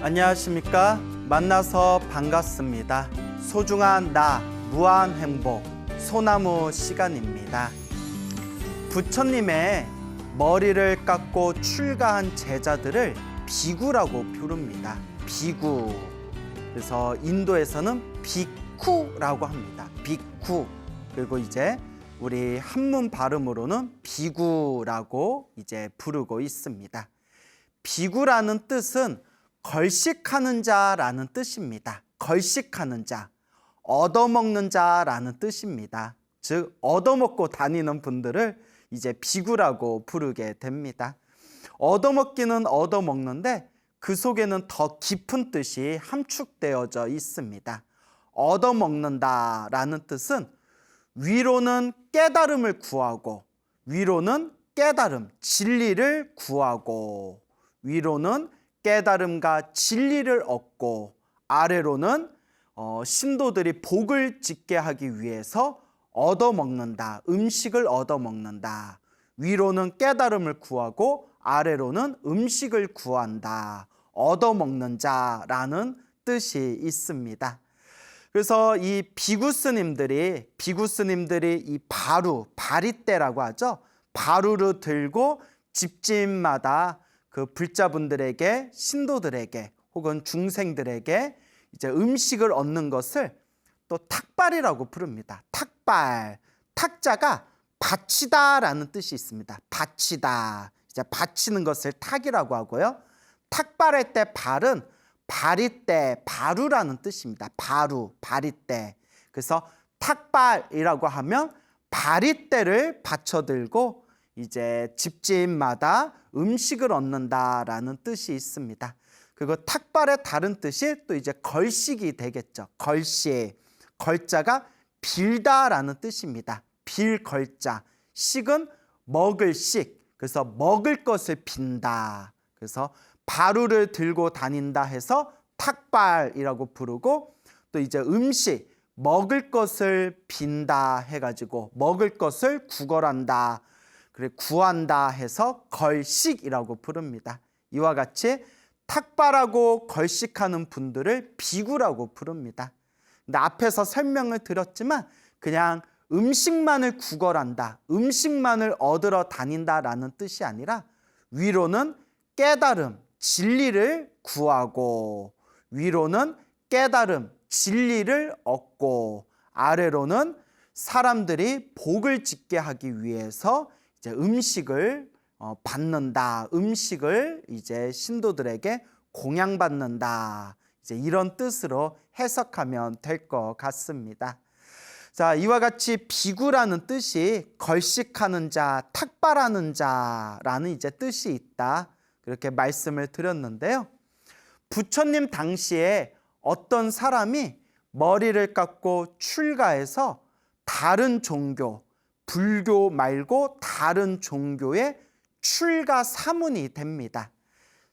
안녕하십니까? 만나서 반갑습니다. 소중한 나, 무한 행복, 소나무 시간입니다. 부처님의 머리를 깎고 출가한 제자들을 비구라고 부릅니다. 비구. 그래서 인도에서는 비쿠라고 합니다. 비쿠. 그리고 이제 우리 한문 발음으로는 비구라고 이제 부르고 있습니다. 비구라는 뜻은 걸식하는 자라는 뜻입니다. 걸식하는 자, 얻어먹는 자라는 뜻입니다. 즉 얻어먹고 다니는 분들을 이제 비구라고 부르게 됩니다. 얻어먹기는 얻어먹는데 그 속에는 더 깊은 뜻이 함축되어져 있습니다. 얻어먹는다라는 뜻은 위로는 깨달음을 구하고, 위로는 깨달음, 진리를 구하고, 위로는 깨달음과 진리를 얻고, 아래로는 신도들이 복을 짓게 하기 위해서 얻어먹는다, 음식을 얻어먹는다. 위로는 깨달음을 구하고 아래로는 음식을 구한다, 얻어먹는 자라는 뜻이 있습니다. 그래서 이 비구스님들이 이 바리떼라고 하죠. 바루를 들고 집집마다 그 불자분들에게, 신도들에게 혹은 중생들에게 이제 음식을 얻는 것을 또 탁발이라고 부릅니다. 탁발. 탁자가 바치다라는 뜻이 있습니다. 바치다. 이제 바치는 것을 탁이라고 하고요. 탁발할 때 발은 바리떼, 바루라는 뜻입니다. 바루, 바리떼. 그래서 탁발이라고 하면 바리떼를 받쳐들고 이제 집집마다 음식을 얻는다라는 뜻이 있습니다. 그리고 탁발의 다른 뜻이 또 이제 걸식이 되겠죠. 걸식. 걸자가 빌다라는 뜻입니다. 빌 걸자. 식은 먹을 식. 그래서 먹을 것을 빈다. 그래서 바루를 들고 다닌다 해서 탁발이라고 부르고, 또 이제 음식, 먹을 것을 빈다 해가지고 먹을 것을 구걸한다, 그래 구한다 해서 걸식이라고 부릅니다. 이와 같이 탁발하고 걸식하는 분들을 비구라고 부릅니다. 근데 앞에서 설명을 드렸지만 그냥 음식만을 구걸한다, 음식만을 얻으러 다닌다라는 뜻이 아니라 위로는 깨달음, 진리를 구하고, 위로는 깨달음, 진리를 얻고, 아래로는 사람들이 복을 짓게 하기 위해서 이제 음식을 받는다, 음식을 이제 신도들에게 공양받는다, 이제 이런 뜻으로 해석하면 될 것 같습니다. 자, 이와 같이 비구라는 뜻이 걸식하는 자, 탁발하는 자라는 이제 뜻이 있다, 그렇게 말씀을 드렸는데요. 부처님 당시에 어떤 사람이 머리를 깎고 출가해서 다른 종교, 불교 말고 다른 종교의 출가 사문이 됩니다.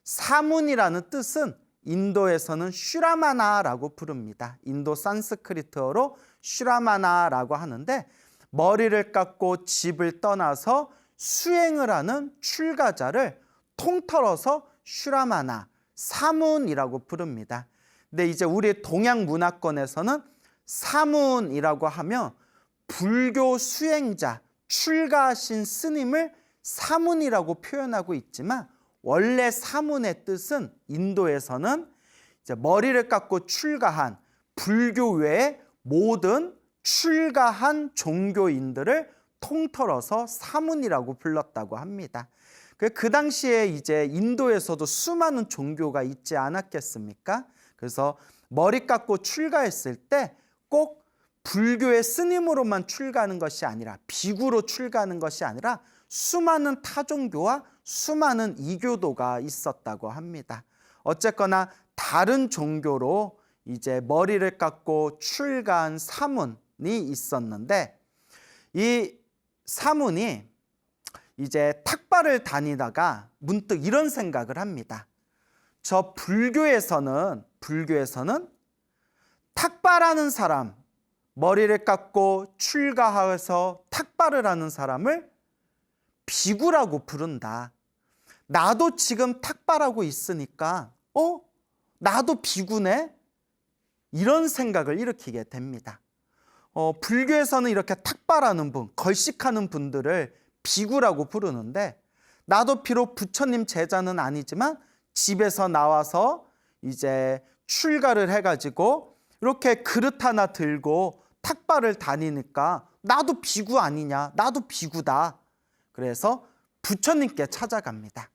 사문이라는 뜻은 인도에서는 슈라마나라고 부릅니다. 인도 산스크리트어로 슈라마나라고 하는데, 머리를 깎고 집을 떠나서 수행을 하는 출가자를 통틀어서 슈라마나, 사문이라고 부릅니다. 근데 이제 우리 동양 문화권에서는 사문이라고 하면 불교 수행자, 출가하신 스님을 사문이라고 표현하고 있지만, 원래 사문의 뜻은 인도에서는 이제 머리를 깎고 출가한 불교 외의 모든 출가한 종교인들을 통틀어서 사문이라고 불렀다고 합니다. 그 당시에 이제 인도에서도 수많은 종교가 있지 않았겠습니까? 그래서 머리 깎고 출가했을 때 꼭 불교의 스님으로만 출가하는 것이 아니라, 비구로 출가하는 것이 아니라 수많은 타종교와 수많은 이교도가 있었다고 합니다. 어쨌거나 다른 종교로 이제 머리를 깎고 출가한 사문이 있었는데, 이 사문이 이제 탁발을 다니다가 문득 이런 생각을 합니다. 저 불교에서는 탁발하는 사람, 머리를 깎고 출가해서 탁발을 하는 사람을 비구라고 부른다. 나도 지금 탁발하고 있으니까 나도 비구네? 이런 생각을 일으키게 됩니다. 불교에서는 이렇게 탁발하는 분, 걸식하는 분들을 비구라고 부르는데, 나도 비록 부처님 제자는 아니지만 집에서 나와서 이제 출가를 해가지고 이렇게 그릇 하나 들고 탁발을 다니니까 나도 비구 아니냐, 나도 비구다. 그래서 부처님께 찾아갑니다.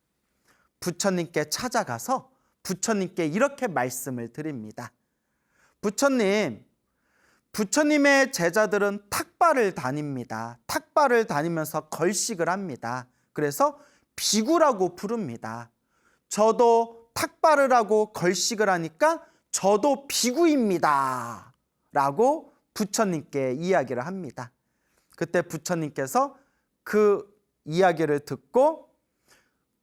부처님께 찾아가서 부처님께 이렇게 말씀을 드립니다. 부처님의 제자들은 탁발을 다닙니다. 탁발을 다니면서 걸식을 합니다. 그래서 비구라고 부릅니다. 저도 탁발을 하고 걸식을 하니까 저도 비구입니다 라고 부처님께 이야기를 합니다. 그때 부처님께서 그 이야기를 듣고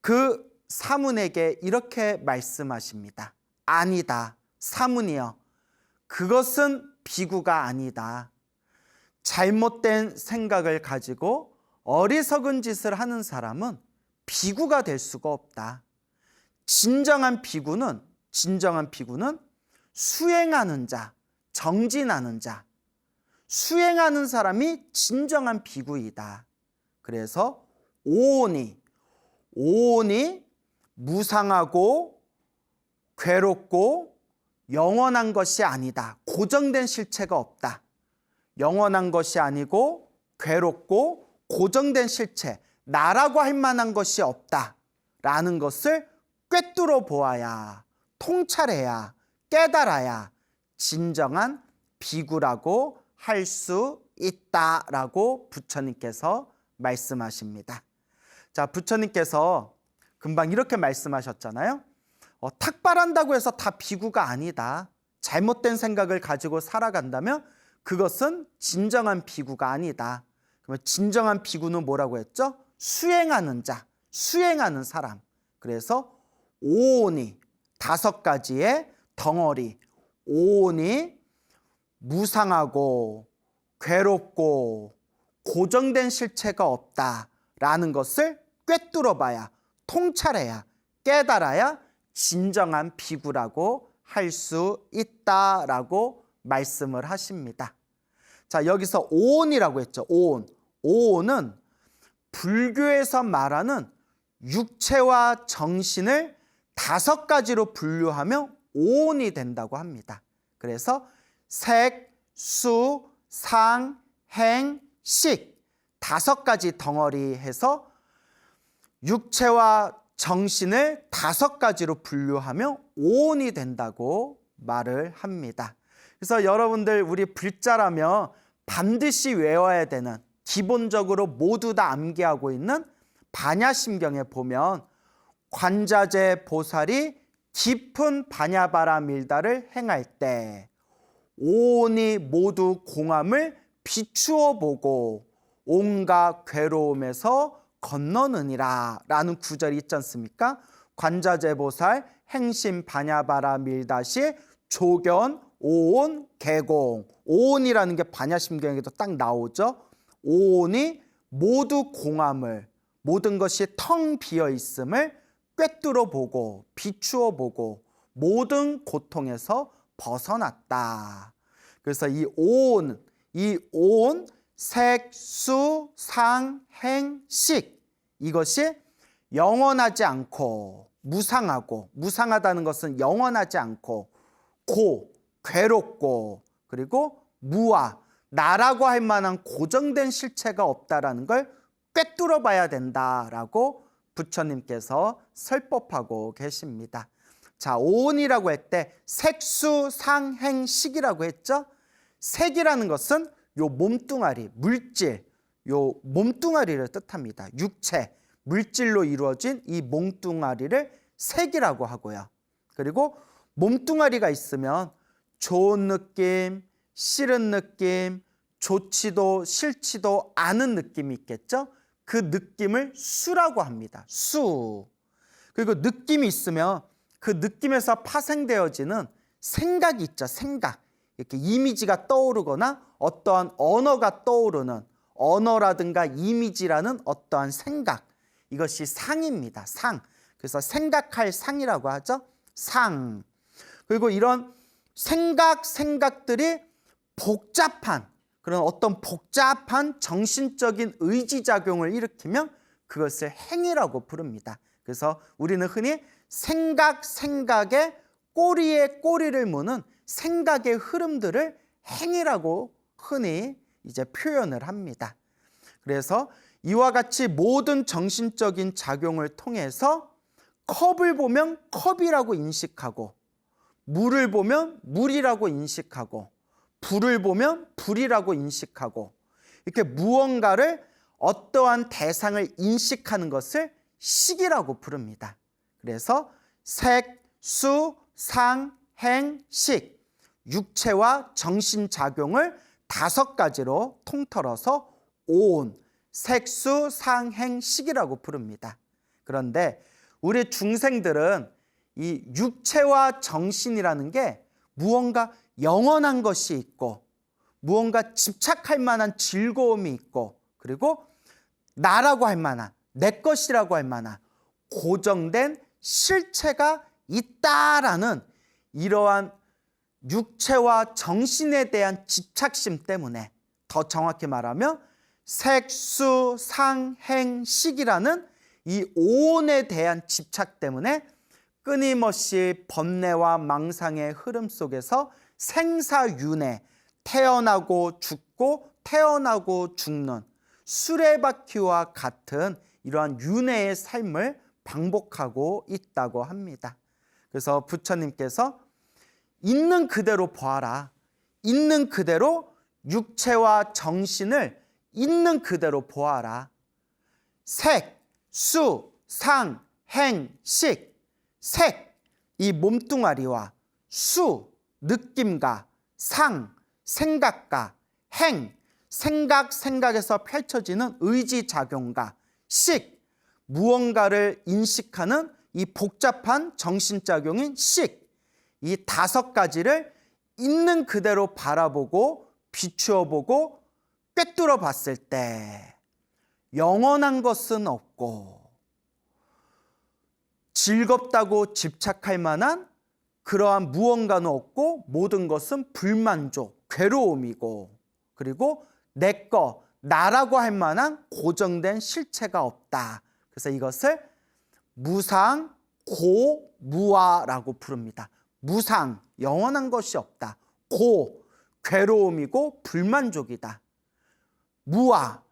그 사문에게 이렇게 말씀하십니다. 아니다, 사문이여, 그것은 비구가 아니다. 잘못된 생각을 가지고 어리석은 짓을 하는 사람은 비구가 될 수가 없다. 진정한 비구는 수행하는 자, 정진하는 자, 수행하는 사람이 진정한 비구이다. 그래서 오온이 무상하고 괴롭고 영원한 것이 아니다. 고정된 실체가 없다. 영원한 것이 아니고 괴롭고 고정된 실체, 나라고 할 만한 것이 없다 라는 것을 꿰뚫어 보아야, 통찰해야, 깨달아야 진정한 비구라고 할 수 있다라고 부처님께서 말씀하십니다. 자, 부처님께서 금방 이렇게 말씀하셨잖아요. 탁발한다고 해서 다 비구가 아니다. 잘못된 생각을 가지고 살아간다면 그것은 진정한 비구가 아니다. 그러면 진정한 비구는 뭐라고 했죠? 수행하는 자, 수행하는 사람. 그래서 오온이, 5가지의 덩어리, 오온이 무상하고 괴롭고 고정된 실체가 없다라는 것을 꿰뚫어 봐야, 통찰해야, 깨달아야 진정한 비구라고 할 수 있다라고 말씀을 하십니다. 자, 여기서 오온이라고 했죠. 오온은 불교에서 말하는 육체와 정신을 5가지로 분류하면 오온이 된다고 합니다. 그래서 색, 수, 상, 행, 식 5가지 덩어리 해서 육체와 정신을 5가지로 분류하면 오온이 된다고 말을 합니다. 그래서 여러분들, 우리 불자라면 반드시 외워야 되는, 기본적으로 모두 다 암기하고 있는 반야심경에 보면 관자재 보살이 깊은 반야바라 밀다를 행할 때 오온이 모두 공함을 비추어 보고 온갖 괴로움에서 건너느니라 라는 구절이 있지 않습니까? 관자재 보살 행심 반야바라 밀다시 조견 오온 개공. 오온이라는 게 반야심경에도 딱 나오죠. 오온이 모두 공함을, 모든 것이 텅 비어 있음을 꿰뚫어 보고 비추어 보고 모든 고통에서 벗어났다. 그래서 이 오온, 색, 수, 상, 행, 식, 이것이 영원하지 않고 무상하고, 무상하다는 것은 영원하지 않고 괴롭고, 그리고 무아, 나라고 할 만한 고정된 실체가 없다라는 걸 꿰뚫어 봐야 된다라고 부처님께서 설법하고 계십니다. 자, 오온이라고 할 때 색수 상행식이라고 했죠. 색이라는 것은 요 몸뚱아리, 물질, 요 몸뚱아리를 뜻합니다. 육체, 물질로 이루어진 이 몸뚱아리를 색이라고 하고요. 그리고 몸뚱아리가 있으면 좋은 느낌, 싫은 느낌, 좋지도 싫지도 않은 느낌이 있겠죠. 그 느낌을 수라고 합니다. 수. 그리고 느낌이 있으면 그 느낌에서 파생되어지는 생각이 있죠. 생각. 이렇게 이미지가 떠오르거나 어떠한 언어가 떠오르는, 언어라든가 이미지라는 어떠한 생각, 이것이 상입니다. 상. 그래서 생각할 상이라고 하죠. 상. 그리고 이런 생각들이 복잡한 그런 어떤 복잡한 정신적인 의지작용을 일으키면 그것을 행위라고 부릅니다. 그래서 우리는 흔히 생각에 꼬리에 꼬리를 무는 생각의 흐름들을 행위라고 흔히 이제 표현을 합니다. 그래서 이와 같이 모든 정신적인 작용을 통해서 컵을 보면 컵이라고 인식하고, 물을 보면 물이라고 인식하고, 불을 보면 불이라고 인식하고, 이렇게 무언가를 어떠한 대상을 인식하는 것을 식이라고 부릅니다. 그래서 색, 수, 상, 행, 식, 육체와 정신작용을 5가지로 통틀어서 오온, 색수, 상, 행, 식이라고 부릅니다. 그런데 우리 중생들은 이 육체와 정신이라는 게 무언가 영원한 것이 있고, 무언가 집착할 만한 즐거움이 있고, 그리고 나라고 할 만한, 내 것이라고 할 만한 고정된 실체가 있다라는 이러한 육체와 정신에 대한 집착심 때문에, 더 정확히 말하면 색수, 상, 행, 식이라는 이 오온에 대한 집착 때문에 끊임없이 번뇌와 망상의 흐름 속에서 생사윤회, 태어나고 죽고 태어나고 죽는 수레바퀴와 같은 이러한 윤회의 삶을 반복하고 있다고 합니다. 그래서 부처님께서 있는 그대로 보아라. 있는 그대로 육체와 정신을 있는 그대로 보아라. 색, 수, 상, 행, 식. 색, 이 몸뚱아리와 수, 느낌과 상, 생각과 행, 생각에서 펼쳐지는 의지작용과 식, 무언가를 인식하는 이 복잡한 정신작용인 식, 이 5가지를 있는 그대로 바라보고 비추어 보고 꿰뚫어 봤을 때 영원한 것은 없고, 즐겁다고 집착할 만한 그러한 무언가는 없고, 모든 것은 불만족, 괴로움이고, 그리고 내 거, 나라고 할 만한 고정된 실체가 없다. 그래서 이것을 무상, 고, 무아라고 부릅니다. 무상, 영원한 것이 없다. 고, 괴로움이고 불만족이다. 무아,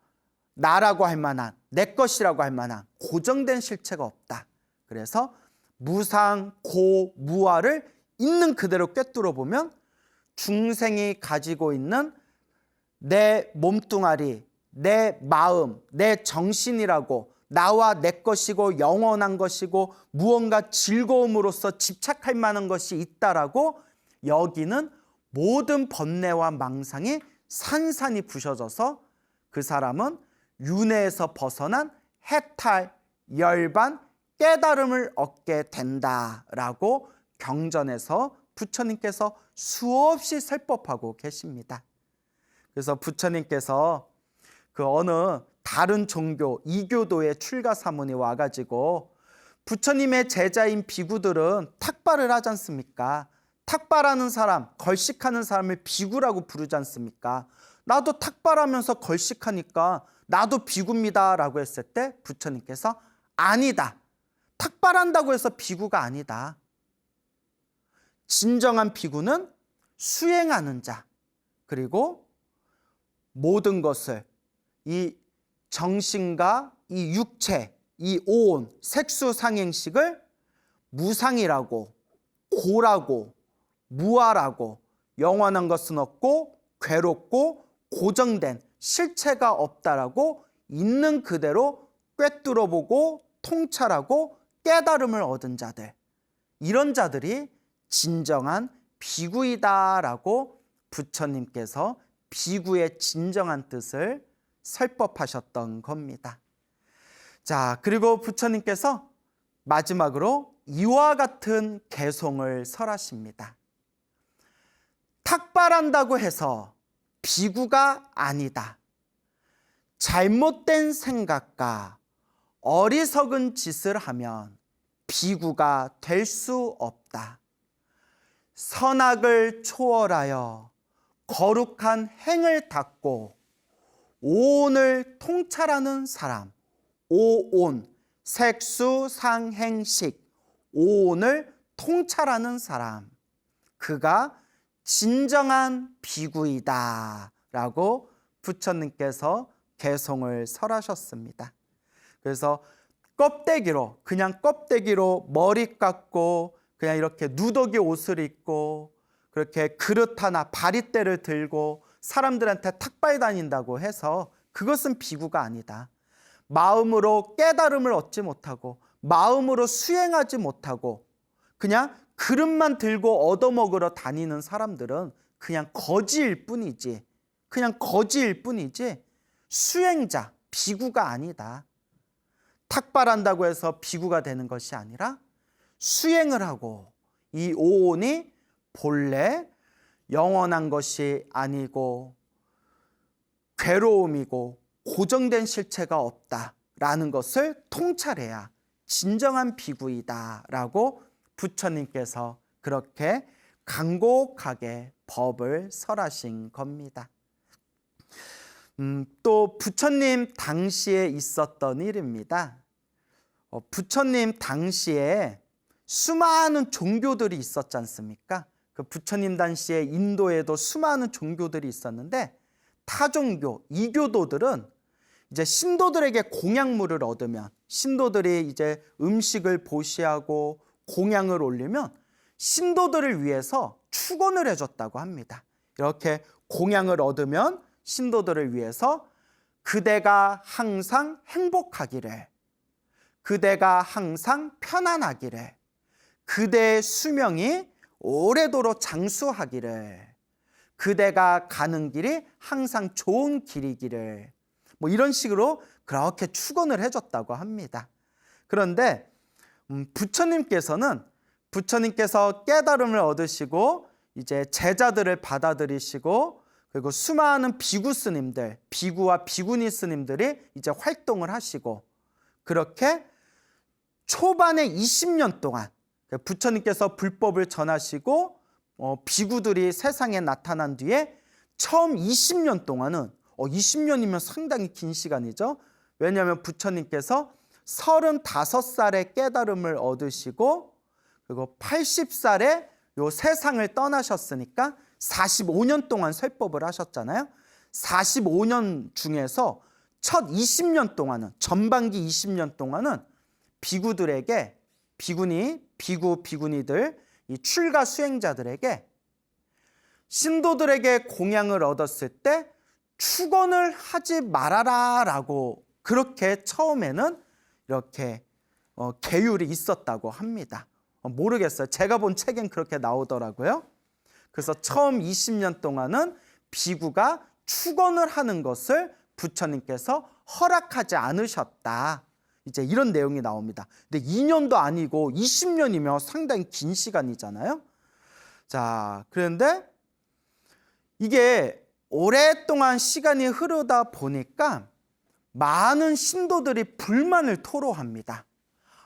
나라고 할 만한, 내 것이라고 할 만한 고정된 실체가 없다. 그래서 무상, 고, 무아를 있는 그대로 꿰뚫어 보면 중생이 가지고 있는 내 몸뚱아리, 내 마음, 내 정신이라고, 나와 내 것이고 영원한 것이고 무언가 즐거움으로서 집착할 만한 것이 있다라고 여기는 모든 번뇌와 망상이 산산이 부셔져서 그 사람은 윤회에서 벗어난 해탈, 열반, 깨달음을 얻게 된다라고 경전에서 부처님께서 수없이 설법하고 계십니다. 그래서 부처님께서 그 어느 다른 종교, 이교도의 출가 사문이 와가지고 부처님의 제자인 비구들은 탁발을 하지 않습니까? 탁발하는 사람, 걸식하는 사람을 비구라고 부르지 않습니까? 나도 탁발하면서 걸식하니까 나도 비구입니다 라고 했을 때 부처님께서 아니다. 탁발한다고 해서 비구가 아니다. 진정한 비구는 수행하는 자, 그리고 모든 것을 이 정신과 이 육체, 이 오온, 색수상행식을 무상이라고, 고라고, 무아라고, 영원한 것은 없고 괴롭고 고정된 실체가 없다라고 있는 그대로 꿰뚫어 보고 통찰하고 깨달음을 얻은 자들, 이런 자들이 진정한 비구이다라고 부처님께서 비구의 진정한 뜻을 설법하셨던 겁니다. 자, 그리고 부처님께서 마지막으로 이와 같은 개송을 설하십니다. 탁발한다고 해서 비구가 아니다. 잘못된 생각과 어리석은 짓을 하면 비구가 될 수 없다. 선악을 초월하여 거룩한 행을 닦고 오온을 통찰하는 사람. 오온, 색수상행식, 오온을 통찰하는 사람. 그가 진정한 비구이다 라고 부처님께서 개송을 설하셨습니다. 그래서 껍데기로, 그냥 껍데기로 머리 깎고 그냥 이렇게 누더기 옷을 입고 그렇게 그릇 하나 바리떼를 들고 사람들한테 탁발 다닌다고 해서 그것은 비구가 아니다. 마음으로 깨달음을 얻지 못하고 마음으로 수행하지 못하고 그냥 그릇만 들고 얻어먹으러 다니는 사람들은 그냥 거지일 뿐이지, 그냥 거지일 뿐이지 수행자, 비구가 아니다. 탁발한다고 해서 비구가 되는 것이 아니라 수행을 하고 이 오온이 본래 영원한 것이 아니고 괴로움이고 고정된 실체가 없다라는 것을 통찰해야 진정한 비구이다라고 부처님께서 그렇게 간곡하게 법을 설하신 겁니다. 또 부처님 당시에 있었던 일입니다. 부처님 당시에 수많은 종교들이 있었지 않습니까? 그 부처님 당시에 인도에도 수많은 종교들이 있었는데 타종교, 이교도들은 이제 신도들에게 공양물을 얻으면 신도들이 이제 음식을 보시하고 공양을 올리면 신도들을 위해서 축원을 해줬다고 합니다. 이렇게 공양을 얻으면 신도들을 위해서 그대가 항상 행복하기를, 그대가 항상 편안하기를, 그대의 수명이 오래도록 장수하기를, 그대가 가는 길이 항상 좋은 길이기를, 뭐 이런 식으로 그렇게 축원을 해줬다고 합니다. 그런데 부처님께서 깨달음을 얻으시고 이제 제자들을 받아들이시고 그리고 수많은 비구 스님들, 비구와 비구니 스님들이 이제 활동을 하시고 그렇게 초반에 20년 동안 부처님께서 불법을 전하시고 비구들이 세상에 나타난 뒤에 처음 20년 동안은 20년이면 상당히 긴 시간이죠. 왜냐하면 부처님께서 35살에 깨달음을 얻으시고 그리고 80살에 요 세상을 떠나셨으니까 45년 동안 설법을 하셨잖아요. 45년 중에서 첫 20년 동안은, 전반기 20년 동안은 비구들에게, 비구니들, 이 출가 수행자들에게 신도들에게 공양을 얻었을 때 축원을 하지 말아라 라고 그렇게 처음에는 이렇게 계율이 있었다고 합니다. 모르겠어요. 제가 본 책엔 그렇게 나오더라고요. 그래서 처음 20년 동안은 비구가 축원을 하는 것을 부처님께서 허락하지 않으셨다. 이제 이런 내용이 나옵니다. 근데 2년도 아니고 20년이면 상당히 긴 시간이잖아요. 자, 그런데 이게 오랫동안 시간이 흐르다 보니까 많은 신도들이 불만을 토로합니다.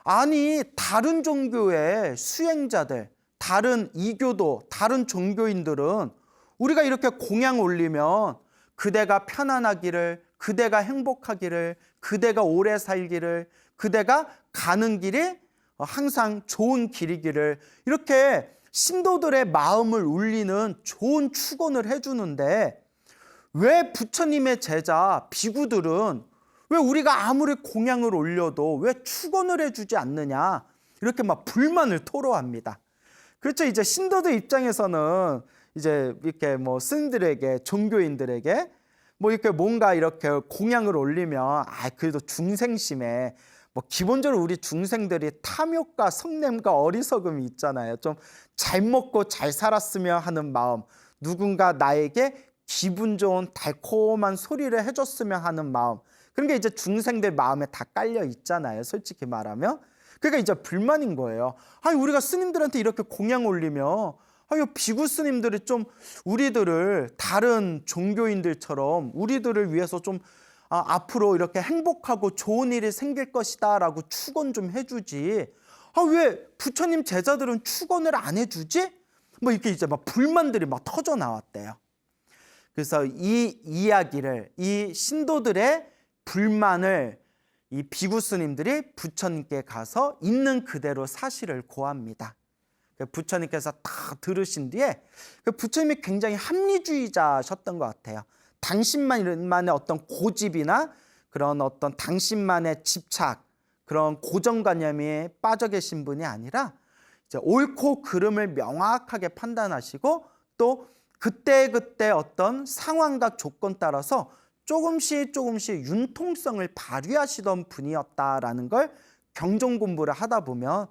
아니, 다른 종교의 수행자들, 다른 이교도, 다른 종교인들은 우리가 이렇게 공양 올리면 그대가 편안하기를, 그대가 행복하기를, 그대가 오래 살기를, 그대가 가는 길이 항상 좋은 길이기를 이렇게 신도들의 마음을 울리는 좋은 축원을 해주는데 왜 부처님의 제자 비구들은 왜 우리가 아무리 공양을 올려도 왜 축원을 해주지 않느냐 이렇게 막 불만을 토로합니다. 그렇죠. 이제 신도들 입장에서는 이제 이렇게 뭐 스님들에게, 종교인들에게 뭐 이렇게 뭔가 이렇게 공양을 올리면 그래도 중생심에 뭐 기본적으로 우리 중생들이 탐욕과 성냄과 어리석음이 있잖아요. 좀 잘 먹고 잘 살았으면 하는 마음, 누군가 나에게 기분 좋은 달콤한 소리를 해줬으면 하는 마음, 그런 게 이제 중생들 마음에 다 깔려 있잖아요. 솔직히 말하면. 그러니까 이제 불만인 거예요. 아니, 우리가 스님들한테 이렇게 공양 올리면 비구 스님들이 좀 우리들을 다른 종교인들처럼 우리들을 위해서 좀 앞으로 이렇게 행복하고 좋은 일이 생길 것이다 라고 축원 좀 해주지. 왜 부처님 제자들은 축원을 안 해주지? 뭐 이렇게 이제 막 불만들이 막 터져 나왔대요. 그래서 이 이야기를, 이 신도들의 불만을 이 비구 스님들이 부처님께 가서 있는 그대로 사실을 고합니다. 부처님께서 다 들으신 뒤에 부처님이 굉장히 합리주의자셨던 것 같아요. 당신만의 어떤 고집이나 그런 어떤 당신만의 집착, 그런 고정관념에 빠져 계신 분이 아니라 이제 옳고 그름을 명확하게 판단하시고 또 그때그때 어떤 상황과 조건 따라서 조금씩 융통성을 발휘하시던 분이었다라는 걸 경전 공부를 하다 보면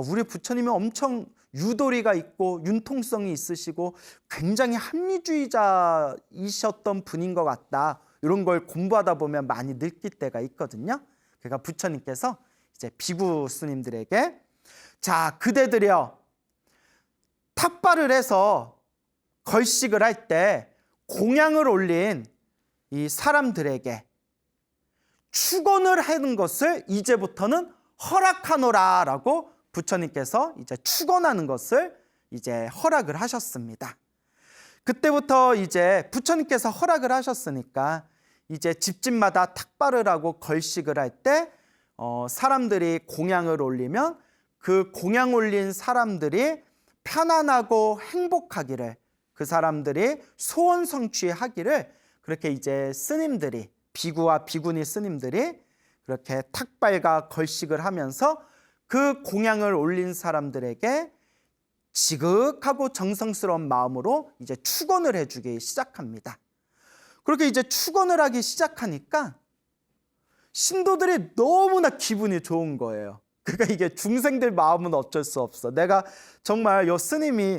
우리 부처님이 엄청 유도리가 있고 융통성이 있으시고 굉장히 합리주의자이셨던 분인 것 같다. 이런 걸 공부하다 보면 많이 느낄 때가 있거든요. 그러니까 부처님께서 이제 비구 스님들에게 자, 그대들이여 탁발을 해서 걸식을 할 때 공양을 올린 이 사람들에게 축원을 하는 것을 이제부터는 허락하노라라고 부처님께서 이제 축원하는 것을 이제 허락을 하셨습니다. 그때부터 이제 부처님께서 허락을 하셨으니까 이제 집집마다 탁발을 하고 걸식을 할 때 사람들이 공양을 올리면 그 공양 올린 사람들이 편안하고 행복하기를, 그 사람들이 소원 성취하기를 그렇게 이제 스님들이, 비구와 비구니 스님들이 그렇게 탁발과 걸식을 하면서 그 공양을 올린 사람들에게 지극하고 정성스러운 마음으로 이제 축원을 해주기 시작합니다. 그렇게 이제 축원을 하기 시작하니까 신도들이 너무나 기분이 좋은 거예요. 그러니까 이게 중생들 마음은 어쩔 수 없어. 내가 정말 요 스님이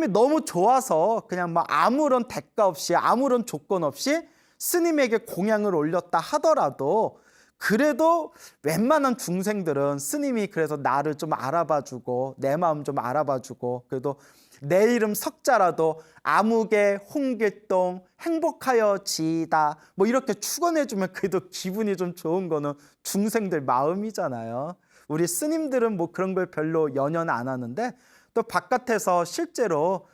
너무 좋아서 그냥 막 아무런 대가 없이 아무런 조건 없이 스님에게 공양을 올렸다 하더라도 그래도 웬만한 중생들은 스님이 그래서 나를 좀 알아봐주고 내 마음 좀 알아봐주고 그래도 내 이름 석자라도 아무개 홍길동 행복하여 지이다 뭐 이렇게 축원해주면 그래도 기분이 좀 좋은 거는 중생들 마음이잖아요. 우리 스님들은 뭐 그런 걸 별로 연연 안 하는데 또 바깥에서 실제로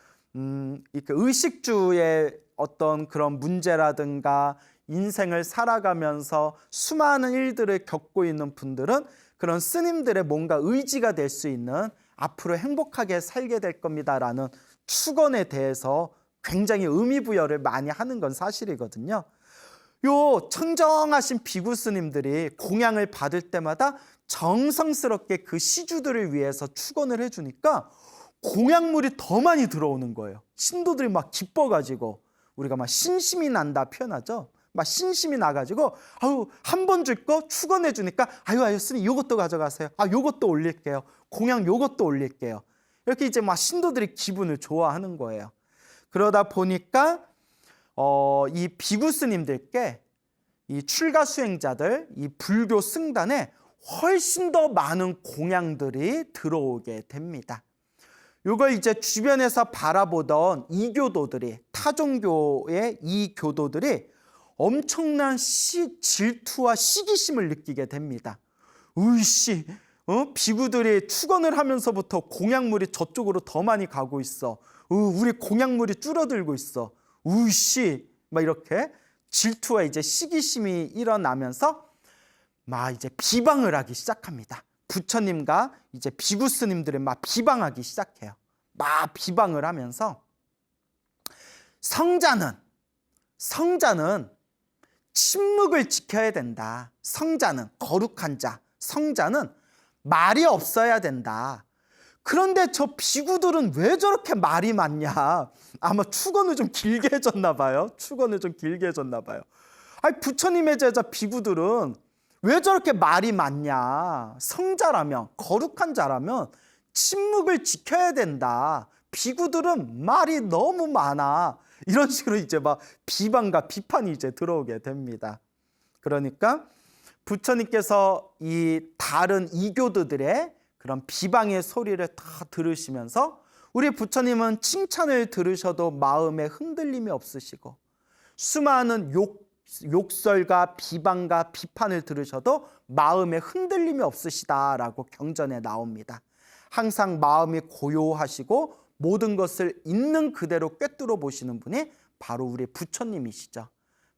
이렇게 의식주의 어떤 그런 문제라든가 인생을 살아가면서 수많은 일들을 겪고 있는 분들은 그런 스님들의 뭔가 의지가 될 수 있는 앞으로 행복하게 살게 될 겁니다라는 축원에 대해서 굉장히 의미부여를 많이 하는 건 사실이거든요. 요 청정하신 비구 스님들이 공양을 받을 때마다 정성스럽게 그 시주들을 위해서 축원을 해주니까 공양물이 더 많이 들어오는 거예요. 신도들이 막 기뻐가지고 우리가 막 신심이 난다 표현하죠. 막 신심이 나가지고 한 번 줄 거 축원해 주니까 아유 스님 요것도 가져가세요. 요것도 올릴게요. 공양 요것도 올릴게요. 이렇게 이제 막 신도들이 기분을 좋아하는 거예요. 그러다 보니까 이 비구 스님들께 이 출가 수행자들, 이 불교 승단에 훨씬 더 많은 공양들이 들어오게 됩니다. 이걸 이제 주변에서 바라보던 이교도들이, 타종교의 이 교도들이 엄청난 질투와 시기심을 느끼게 됩니다. 으이씨, 비구들이 축원을 하면서부터 공양물이 저쪽으로 더 많이 가고 있어. 우리 공양물이 줄어들고 있어. 으이씨, 막 이렇게 질투와 이제 시기심이 일어나면서 막 이제 비방을 하기 시작합니다. 부처님과 이제 비구 스님들을 막 비방하기 시작해요. 막 비방을 하면서 성자는 침묵을 지켜야 된다. 성자는 거룩한 자, 성자는 말이 없어야 된다. 그런데 저 비구들은 왜 저렇게 말이 많냐? 아마 축원을 좀 길게 해줬나 봐요. 아니 부처님의 제자 비구들은 왜 저렇게 말이 많냐? 성자라면, 거룩한 자라면 침묵을 지켜야 된다. 비구들은 말이 너무 많아. 이런 식으로 이제 막 비방과 비판이 이제 들어오게 됩니다. 그러니까 부처님께서 이 다른 이교도들의 그런 비방의 소리를 다 들으시면서 우리 부처님은 칭찬을 들으셔도 마음에 흔들림이 없으시고 수많은 욕설과 비방과 비판을 들으셔도 마음에 흔들림이 없으시다라고 경전에 나옵니다. 항상 마음이 고요하시고 모든 것을 있는 그대로 꿰뚫어 보시는 분이 바로 우리 부처님이시죠.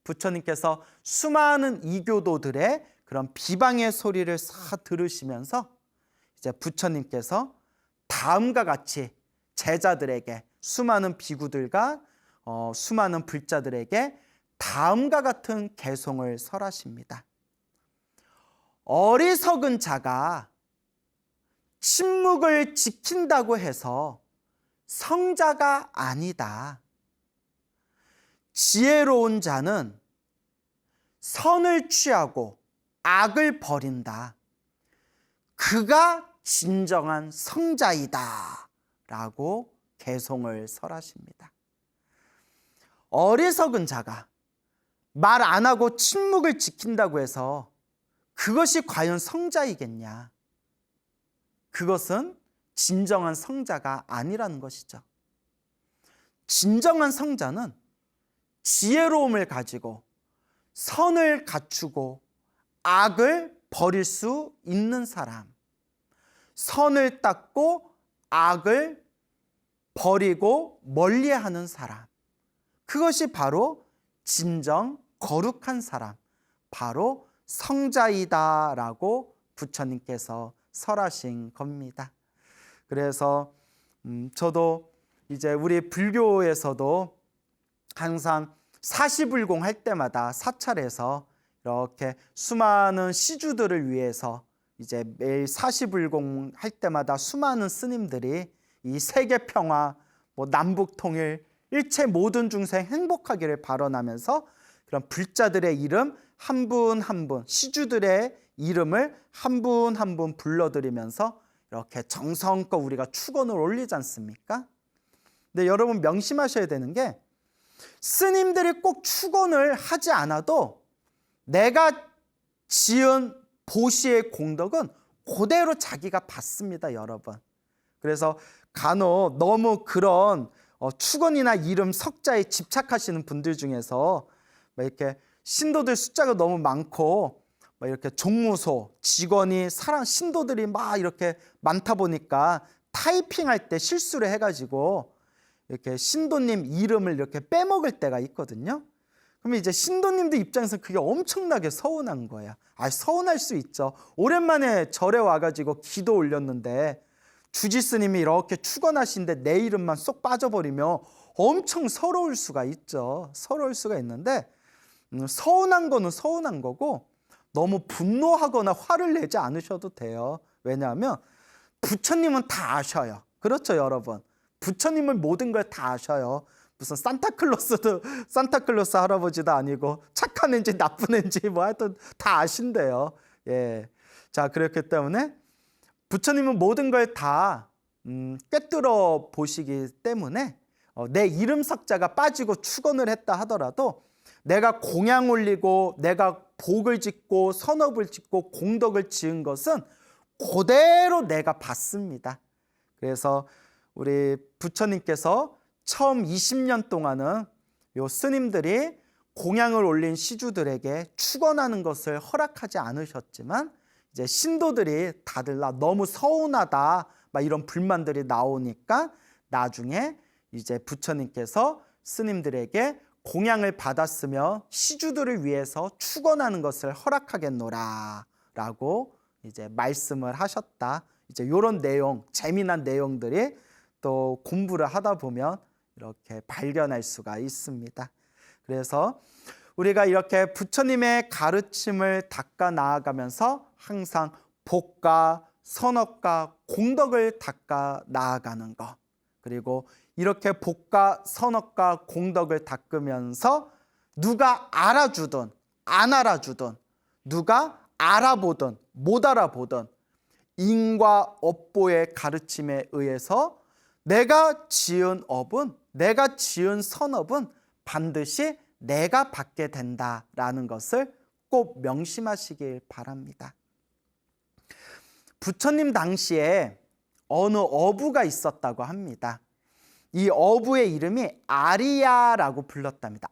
부처님께서 수많은 이교도들의 그런 비방의 소리를 싹 들으시면서 이제 부처님께서 다음과 같이 제자들에게, 수많은 비구들과 수많은 불자들에게 다음과 같은 개송을 설하십니다. 어리석은 자가 침묵을 지킨다고 해서 성자가 아니다. 지혜로운 자는 선을 취하고 악을 버린다. 그가 진정한 성자이다. 라고 개송을 설하십니다. 어리석은 자가 말 안 하고 침묵을 지킨다고 해서 그것이 과연 성자이겠냐? 그것은 진정한 성자가 아니라는 것이죠. 진정한 성자는 지혜로움을 가지고 선을 갖추고 악을 버릴 수 있는 사람, 선을 닦고 악을 버리고 멀리하는 사람, 그것이 바로 진정 거룩한 사람, 바로 성자이다라고 부처님께서 설하신 겁니다. 그래서 저도 이제 우리 불교에서도 항상 사시불공 할 때마다 사찰에서 이렇게 수많은 시주들을 위해서 이제 매일 사시불공 할 때마다 수많은 스님들이 이 세계 평화, 남북 통일, 일체 모든 중생 행복하기를 발언하면서 그런 불자들의 이름 한 분 한 분, 시주들의 이름을 한 분 한 분 불러드리면서 이렇게 정성껏 우리가 축원을 올리지 않습니까? 근데 여러분 명심하셔야 되는 게, 스님들이 꼭 축원을 하지 않아도 내가 지은 보시의 공덕은 그대로 자기가 받습니다, 여러분. 그래서 간혹 너무 그런 축원이나 이름 석자에 집착하시는 분들 중에서 이렇게 신도들 숫자가 너무 많고 이렇게 종무소 직원이 신도들이 막 이렇게 많다 보니까 타이핑할 때 실수를 해가지고 이렇게 신도님 이름을 이렇게 빼먹을 때가 있거든요. 그러면 이제 신도님들 입장에서 그게 엄청나게 서운한 거야. 서운할 수 있죠. 오랜만에 절에 와가지고 기도 올렸는데 주지스님이 이렇게 축원하신데 내 이름만 쏙 빠져버리면 엄청 서러울 수가 있죠. 서러울 수가 있는데 서운한 거는 서운한 거고 너무 분노하거나 화를 내지 않으셔도 돼요. 왜냐하면 부처님은 다 아셔요. 그렇죠, 여러분? 부처님은 모든 걸 다 아셔요. 무슨 산타클로스 할아버지도 아니고 착한 앤지 나쁜 앤지 하여튼 다 아신대요. 예. 자, 그렇기 때문에 부처님은 모든 걸 다 꿰뚫어 보시기 때문에 내 이름 석자가 빠지고 축원을 했다 하더라도 내가 공양 올리고 내가 복을 짓고 선업을 짓고 공덕을 지은 것은 그대로 내가 받습니다. 그래서 우리 부처님께서 처음 20년 동안은 요 스님들이 공양을 올린 시주들에게 축원하는 것을 허락하지 않으셨지만 이제 신도들이 다들 나 너무 서운하다 막 이런 불만들이 나오니까 나중에 이제 부처님께서 스님들에게 공양을 받았으며 시주들을 위해서 축원하는 것을 허락하겠노라 라고 이제 말씀을 하셨다. 이제 이런 내용, 재미난 내용들이 또 공부를 하다 보면 이렇게 발견할 수가 있습니다. 그래서 우리가 이렇게 부처님의 가르침을 닦아 나아가면서 항상 복과 선업과 공덕을 닦아 나아가는 것, 그리고 이렇게 복과 선업과 공덕을 닦으면서 누가 알아주든 안 알아주든 누가 알아보든 못 알아보든 인과 업보의 가르침에 의해서 내가 지은 업은, 내가 지은 선업은 반드시 내가 받게 된다라는 것을 꼭 명심하시길 바랍니다. 부처님 당시에 어느 어부가 있었다고 합니다. 이 어부의 이름이 아리야라고 불렀답니다.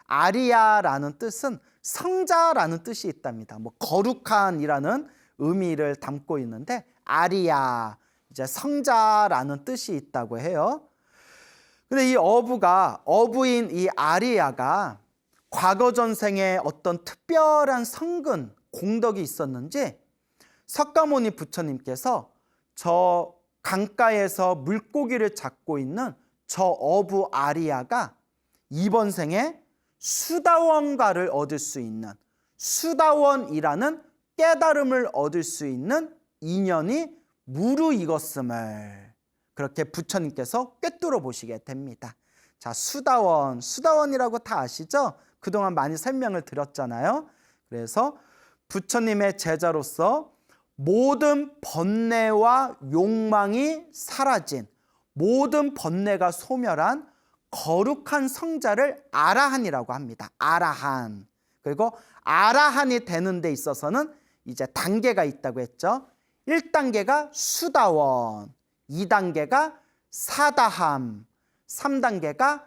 아리야라는 뜻은 성자라는 뜻이 있답니다. 거룩한이라는 의미를 담고 있는데 아리야, 이제 성자라는 뜻이 있다고 해요. 근데 이 어부인 이 아리아가 과거 전생에 어떤 특별한 성근, 공덕이 있었는지 석가모니 부처님께서 저 강가에서 물고기를 잡고 있는 저 어부 아리아가 이번 생에 수다원가를 얻을 수 있는, 수다원이라는 깨달음을 얻을 수 있는 인연이 무르익었음을 그렇게 부처님께서 꿰뚫어 보시게 됩니다. 자, 수다원이라고 다 아시죠? 그동안 많이 설명을 드렸잖아요. 그래서 부처님의 제자로서 모든 번뇌와 욕망이 사라진, 모든 번뇌가 소멸한 거룩한 성자를 아라한이라고 합니다. 아라한. 그리고 아라한이 되는 데 있어서는 이제 단계가 있다고 했죠. 1단계가 수다원, 2단계가 사다함, 3단계가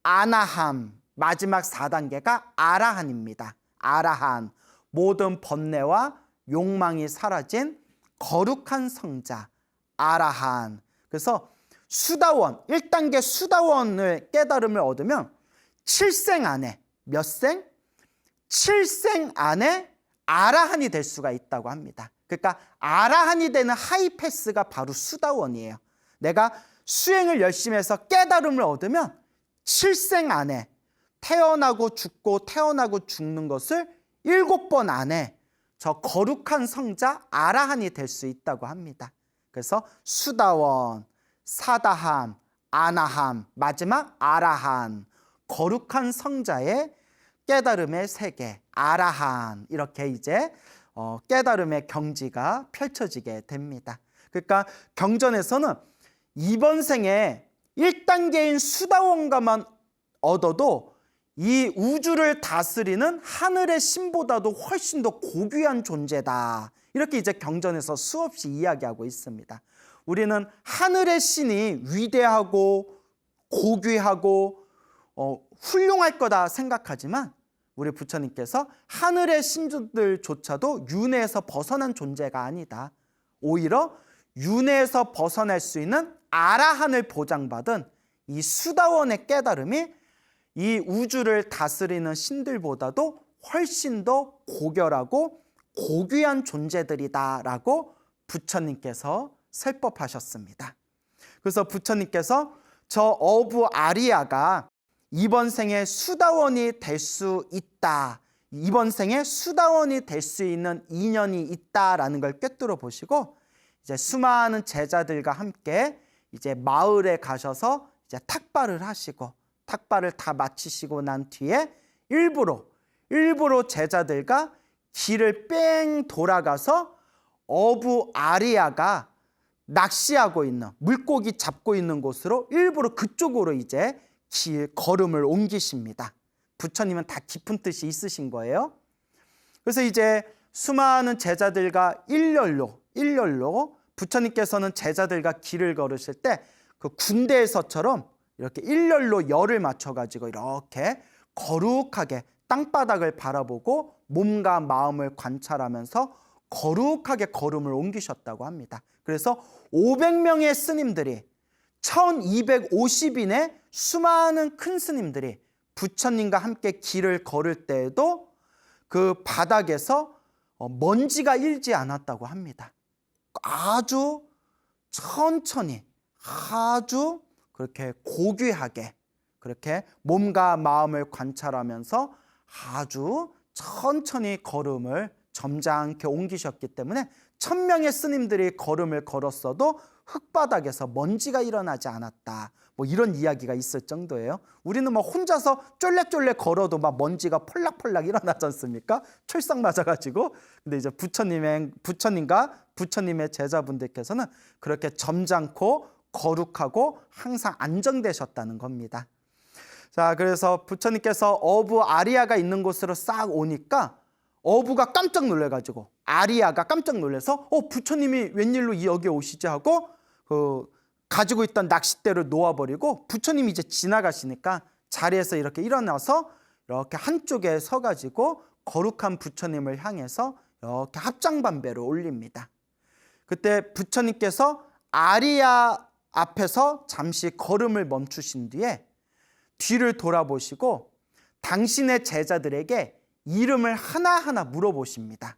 아나함, 마지막 4단계가 아라한입니다. 아라한, 모든 번뇌와 욕망이 사라진 거룩한 성자, 아라한. 그래서 수다원, 1단계 수다원을 깨달음을 얻으면 7생 안에, 몇 생? 7생 안에 아라한이 될 수가 있다고 합니다. 그러니까 아라한이 되는 하이패스가 바로 수다원이에요. 내가 수행을 열심히 해서 깨달음을 얻으면 7생 안에 태어나고 죽고 태어나고 죽는 것을 7번 안에 저 거룩한 성자 아라한이 될 수 있다고 합니다. 그래서 수다원, 사다함, 아나함, 마지막 아라한, 거룩한 성자의 깨달음의 세계, 아라한, 이렇게 이제 깨달음의 경지가 펼쳐지게 됩니다. 그러니까 경전에서는 이번 생에 1단계인 수다원가만 얻어도 이 우주를 다스리는 하늘의 신보다도 훨씬 더 고귀한 존재다. 이렇게 이제 경전에서 수없이 이야기하고 있습니다. 우리는 하늘의 신이 위대하고 고귀하고 훌륭할 거다 생각하지만 우리 부처님께서 하늘의 신들조차도 윤회에서 벗어난 존재가 아니다. 오히려 윤회에서 벗어날 수 있는 아라한을 보장받은 이 수다원의 깨달음이 이 우주를 다스리는 신들보다도 훨씬 더 고결하고 고귀한 존재들이다라고 부처님께서 설법하셨습니다. 그래서 부처님께서 저 어부 아리아가 이번 생에 수다원이 될 수 있다, 이번 생에 수다원이 될 수 있는 인연이 있다라는 걸 꿰뚫어 보시고 이제 수많은 제자들과 함께 이제 마을에 가셔서 이제 탁발을 하시고 탁발을 다 마치시고 난 뒤에 일부러 제자들과 길을 뺑 돌아가서 어부 아리아가 낚시하고 있는, 물고기 잡고 있는 곳으로 일부러 그쪽으로 이제 걸음을 옮기십니다. 부처님은 다 깊은 뜻이 있으신 거예요. 그래서 이제 수많은 제자들과 일렬로 부처님께서는 제자들과 길을 걸으실 때 그 군대에서처럼 이렇게 일렬로 열을 맞춰가지고 이렇게 거룩하게 땅바닥을 바라보고 몸과 마음을 관찰하면서 거룩하게 걸음을 옮기셨다고 합니다. 그래서 500명의 스님들이 1250인의 수많은 큰 스님들이 부처님과 함께 길을 걸을 때에도 그 바닥에서 먼지가 일지 않았다고 합니다. 아주 천천히, 아주 그렇게 고귀하게 그렇게 몸과 마음을 관찰하면서 아주 천천히 걸음을 점잖게 옮기셨기 때문에 1000명의 스님들이 걸음을 걸었어도 흙바닥에서 먼지가 일어나지 않았다. 뭐 이런 이야기가 있을 정도예요. 우리는 뭐 혼자서 쫄래쫄래 걸어도 막 먼지가 폴락폴락 일어나지 않습니까? 철상 맞아가지고. 근데 이제 부처님과 부처님의 제자분들께서는 그렇게 점잖고 거룩하고 항상 안정되셨다는 겁니다. 자, 그래서 부처님께서 어부 아리아가 있는 곳으로 싹 오니까 어부가 깜짝 놀래가지고 아리아가 깜짝 놀라서 부처님이 웬일로 여기 오시지 하고 가지고 있던 낚싯대를 놓아버리고 부처님이 이제 지나가시니까 자리에서 이렇게 일어나서 이렇게 한쪽에 서가지고 거룩한 부처님을 향해서 이렇게 합장반배를 올립니다. 그때 부처님께서 아리아 앞에서 잠시 걸음을 멈추신 뒤에 뒤를 돌아보시고 당신의 제자들에게 이름을 하나하나 물어보십니다.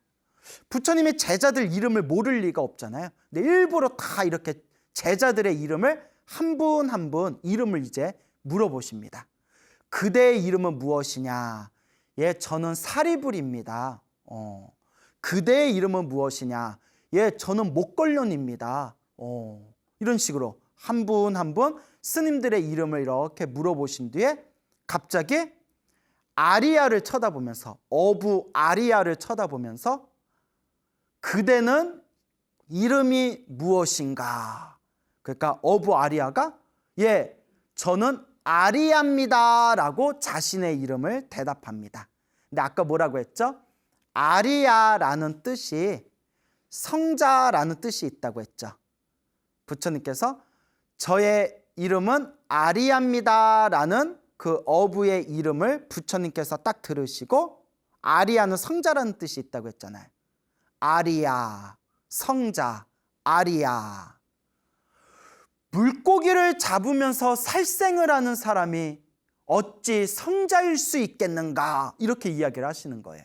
부처님이 제자들 이름을 모를 리가 없잖아요. 근데 일부러 다 이렇게 제자들의 이름을 한 분 한 분 이름을 이제 물어보십니다. 그대의 이름은 무엇이냐? 예, 저는 사리불입니다. 그대의 이름은 무엇이냐? 예, 저는 목걸련입니다. 이런 식으로 한 분 한 분 스님들의 이름을 이렇게 물어보신 뒤에 갑자기 아리아를 쳐다보면서, 어부 아리아를 쳐다보면서 그대는 이름이 무엇인가? 그러니까 어부 아리아가 예, 저는 아리아입니다 라고 자신의 이름을 대답합니다. 근데 아까 뭐라고 했죠? 아리아라는 뜻이 성자라는 뜻이 있다고 했죠. 부처님께서 저의 이름은 아리아입니다 라는 그 어부의 이름을 부처님께서 딱 들으시고, 아리아는 성자라는 뜻이 있다고 했잖아요. 아리아, 성자, 아리아. 물고기를 잡으면서 살생을 하는 사람이 어찌 성자일 수 있겠는가, 이렇게 이야기를 하시는 거예요.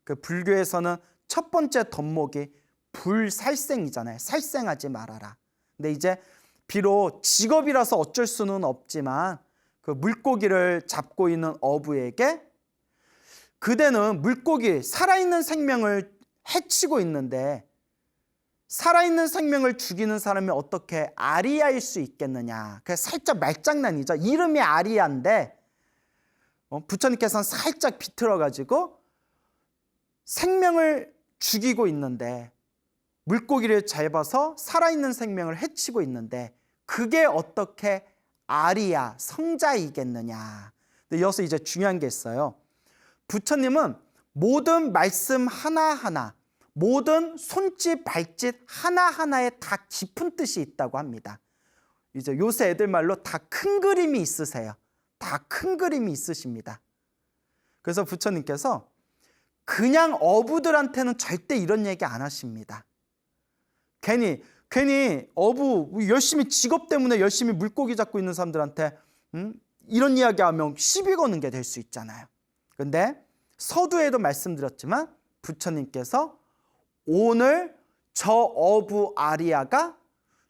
그 불교에서는 첫 번째 덕목이 불살생이잖아요. 살생하지 말아라. 근데 이제 비록 직업이라서 어쩔 수는 없지만 그 물고기를 잡고 있는 어부에게 그대는 물고기, 살아있는 생명을 해치고 있는데 살아있는 생명을 죽이는 사람이 어떻게 아리아일 수 있겠느냐. 그게 살짝 말장난이죠. 이름이 아리아인데 부처님께서는 살짝 비틀어가지고 생명을 죽이고 있는데, 물고기를 잡아서 살아있는 생명을 해치고 있는데 그게 어떻게 아리아, 성자이겠느냐. 근데 여기서 이제 중요한 게 있어요. 부처님은 모든 말씀 하나하나, 모든 손짓, 발짓 하나하나에 다 깊은 뜻이 있다고 합니다. 이제 요새 애들 말로 다 큰 그림이 있으세요. 다 큰 그림이 있으십니다. 그래서 부처님께서 그냥 어부들한테는 절대 이런 얘기 안 하십니다. 괜히 어부 열심히 직업 때문에 열심히 물고기 잡고 있는 사람들한테 이런 이야기하면 시비 거는 게 될 수 있잖아요. 그런데 서두에도 말씀드렸지만 부처님께서 오늘 저 어부 아리아가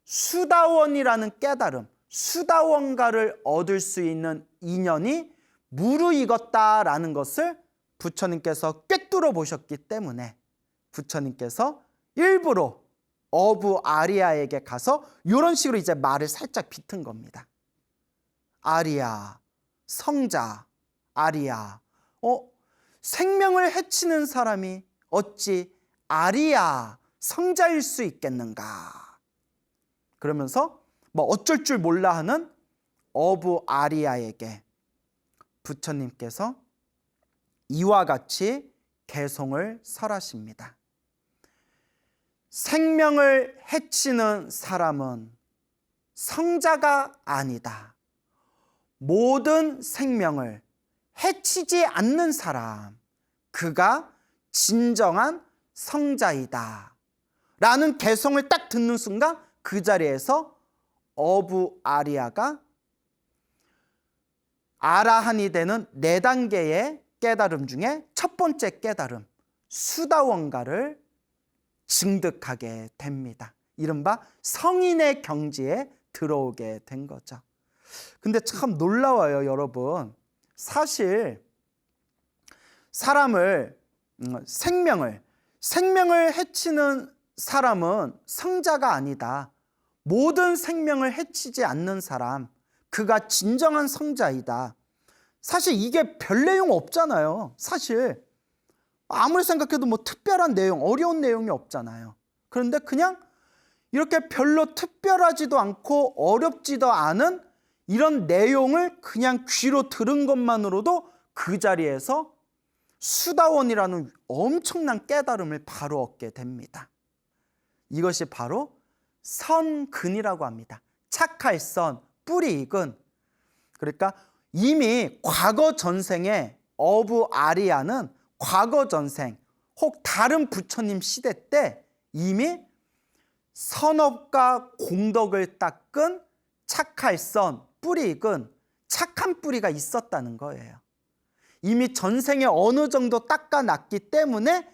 수다원이라는 깨달음, 수다원가를 얻을 수 있는 인연이 무르익었다라는 것을 부처님께서 꿰뚫어 보셨기 때문에 부처님께서 일부러 어부 아리아에게 가서 이런 식으로 이제 말을 살짝 비튼 겁니다. 아리아, 성자, 아리아. 생명을 해치는 사람이 어찌 아리아, 성자일 수 있겠는가? 그러면서 뭐 어쩔 줄 몰라 하는 어부 아리아에게 부처님께서 이와 같이 개송을 설하십니다. 생명을 해치는 사람은 성자가 아니다. 모든 생명을 해치지 않는 사람, 그가 진정한 성자이다 라는 개송을 딱 듣는 순간 그 자리에서 어부 아리아가 아라한이 되는 4단계의 깨달음 중에 첫 번째 깨달음, 수다원가를 증득하게 됩니다. 이른바 성인의 경지에 들어오게 된 거죠. 근데 참 놀라워요, 여러분. 사실 사람을, 생명을 해치는 사람은 성자가 아니다. 모든 생명을 해치지 않는 사람, 그가 진정한 성자이다. 사실 이게 별 내용 없잖아요. 사실 아무리 생각해도 뭐 특별한 내용, 어려운 내용이 없잖아요. 그런데 그냥 이렇게 별로 특별하지도 않고 어렵지도 않은 이런 내용을 그냥 귀로 들은 것만으로도 그 자리에서 수다원이라는 엄청난 깨달음을 바로 얻게 됩니다. 이것이 바로 선근이라고 합니다. 착할 선, 뿌리 익은. 그러니까 이미 과거 전생에 어부 아리아는 과거 전생 혹 다른 부처님 시대 때 이미 선업과 공덕을 닦은 착할선, 뿌리 익은 착한 뿌리가 있었다는 거예요. 이미 전생에 어느 정도 닦아놨기 때문에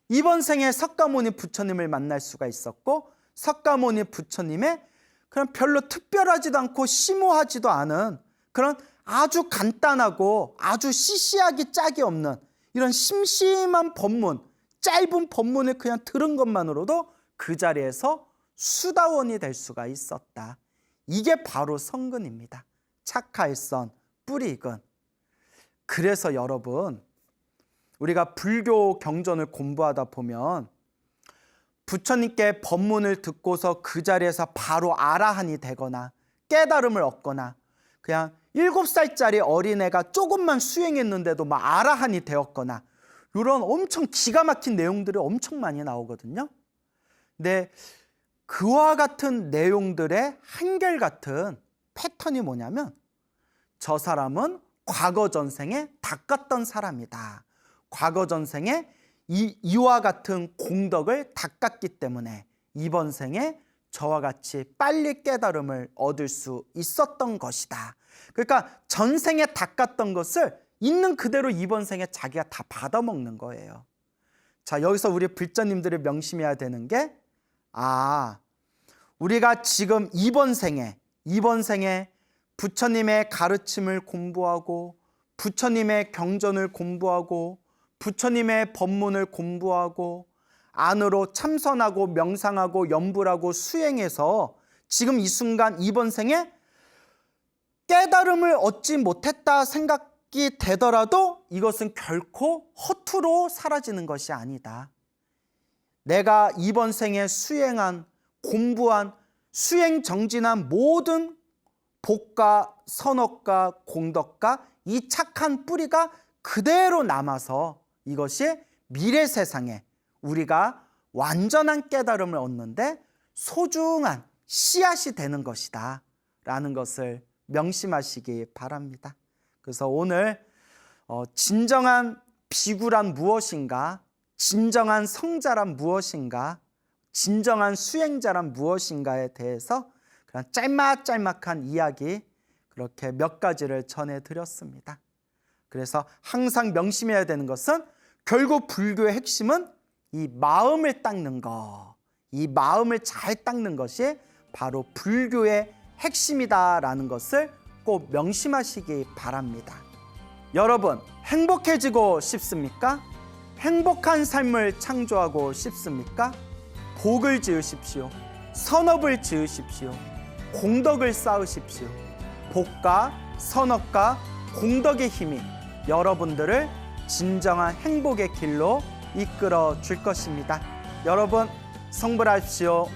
이번 생에 석가모니 부처님을 만날 수가 있었고, 석가모니 부처님의 그런 별로 특별하지도 않고 심오하지도 않은 그런 아주 간단하고 아주 시시하기 짝이 없는 이런 심심한 법문, 짧은 법문을 그냥 들은 것만으로도 그 자리에서 수다원이 될 수가 있었다. 이게 바로 성근입니다. 착할선, 뿌리 익은. 그래서 여러분, 우리가 불교 경전을 공부하다 보면 부처님께 법문을 듣고서 그 자리에서 바로 아라한이 되거나 깨달음을 얻거나, 그냥 7살짜리 어린애가 조금만 수행했는데도 막 아라한이 되었거나, 이런 엄청 기가 막힌 내용들이 엄청 많이 나오거든요. 근데 그와 같은 내용들의 한결같은 패턴이 뭐냐면, 저 사람은 과거 전생에 닦았던 사람이다. 과거 전생에 이와 같은 공덕을 닦았기 때문에 이번 생에 저와 같이 빨리 깨달음을 얻을 수 있었던 것이다. 그러니까 전생에 닦았던 것을 있는 그대로 이번 생에 자기가 다 받아먹는 거예요. 자, 여기서 우리 불자님들이 명심해야 되는 게, 우리가 지금 이번 생에 부처님의 가르침을 공부하고, 부처님의 경전을 공부하고, 부처님의 법문을 공부하고, 안으로 참선하고 명상하고 염불하고 수행해서 지금 이 순간 이번 생에 깨달음을 얻지 못했다 생각이 되더라도 이것은 결코 허투루 사라지는 것이 아니다. 내가 이번 생에 수행한, 공부한, 수행 정진한 모든 복과 선업과 공덕과 이 착한 뿌리가 그대로 남아서 이것이 미래 세상에 우리가 완전한 깨달음을 얻는데 소중한 씨앗이 되는 것이다 라는 것을 명심하시기 바랍니다. 그래서 오늘 진정한 비구란 무엇인가, 진정한 성자란 무엇인가, 진정한 수행자란 무엇인가에 대해서 그런 짤막짤막한 이야기 그렇게 몇 가지를 전해드렸습니다. 그래서 항상 명심해야 되는 것은 결국 불교의 핵심은 이 마음을 닦는 것, 이 마음을 잘 닦는 것이 바로 불교의 핵심이다라는 것을 꼭 명심하시기 바랍니다. 여러분, 행복해지고 싶습니까? 행복한 삶을 창조하고 싶습니까? 복을 지으십시오. 선업을 지으십시오. 공덕을 쌓으십시오. 복과 선업과 공덕의 힘이 여러분들을 진정한 행복의 길로 이끌어 줄 것입니다. 여러분, 성불하십시오.